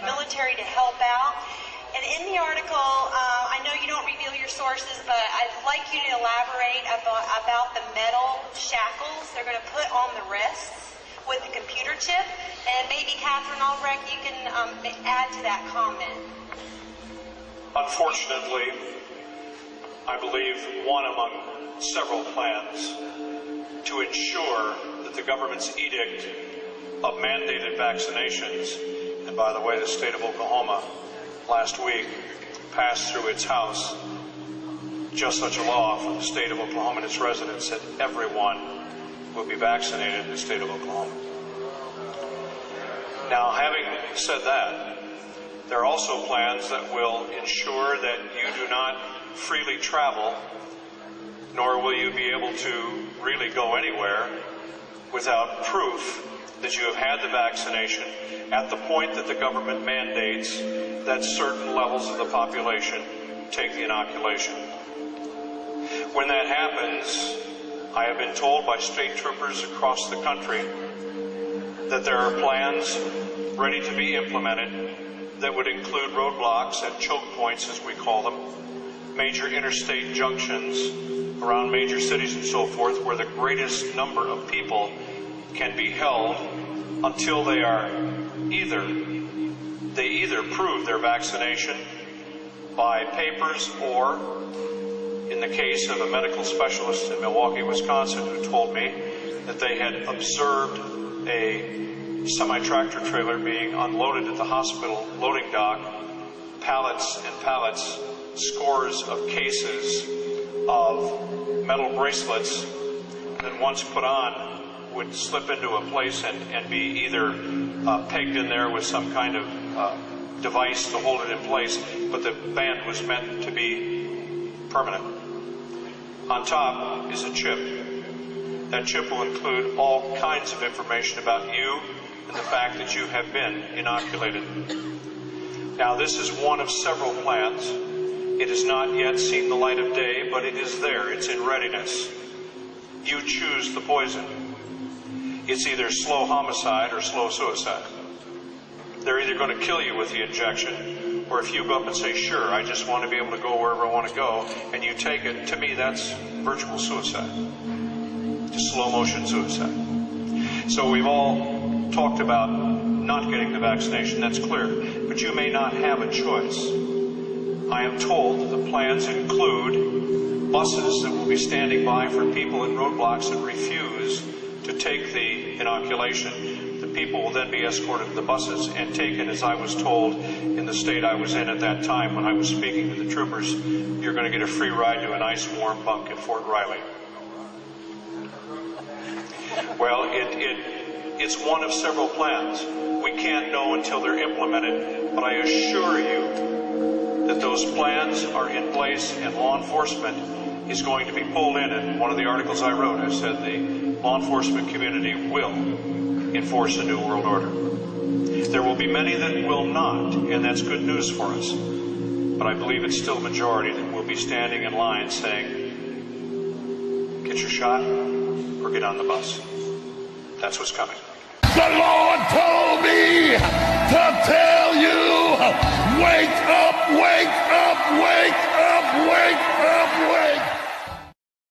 military to help out. And in the article, I know you don't reveal your sources, but I'd like you to elaborate about the metal shackles they're going to put on the wrists with the computer chip. And maybe Catherine Albrecht, you can add to that comment. Unfortunately, I believe one among several plans to ensure that the government's edict of mandated vaccinations, and by the way, the state of Oklahoma last week passed through its House just such a law for the state of Oklahoma and its residents that everyone will be vaccinated in the state of Oklahoma. Now, having said that, there are also plans that will ensure that you do not freely travel, nor will you be able to really go anywhere without proof that you have had the vaccination at the point that the government mandates that certain levels of the population take the inoculation. When that happens, I have been told by state troopers across the country that there are plans ready to be implemented that would include roadblocks at choke points, as we call them, major interstate junctions around major cities and so forth, where the greatest number of people can be held until they are either prove their vaccination by papers, or in the case of a medical specialist in Milwaukee, Wisconsin, who told me that they had observed a semi-tractor trailer being unloaded at the hospital loading dock, pallets and pallets, scores of cases of metal bracelets that once put on would slip into a place and be either pegged in there with some kind of device to hold it in place, but the band was meant to be permanent. On top is a chip. That chip will include all kinds of information about you and the fact that you have been inoculated. Now, this is one of several plans. It has not yet seen the light of day, but it is there. It's in readiness. You choose the poison. It's either slow homicide or slow suicide. They're either going to kill you with the injection, or if you go up and say, sure, I just want to be able to go wherever I want to go, and you take it, to me, that's virtual suicide. Just slow motion suicide. So we've all talked about not getting the vaccination, that's clear, but you may not have a choice. I am told that the plans include buses that will be standing by for people at roadblocks that refuse to take the inoculation. The people will then be escorted to the buses and taken, as I was told in the state I was in at that time when I was speaking to the troopers, you're going to get a free ride to a nice warm bunk at Fort Riley. Well, it's one of several plans. We can't know until they're implemented, but I assure you that those plans are in place, and law enforcement is going to be pulled in. And one of the articles I wrote, I said the law enforcement community will enforce a new world order. There will be many that will not, and that's good news for us. But I believe it's still a majority that will be standing in line saying, get your shot or get on the bus. That's what's coming. The Lord told me to tell you, wake up, wake up, wake up, wake up, wake up.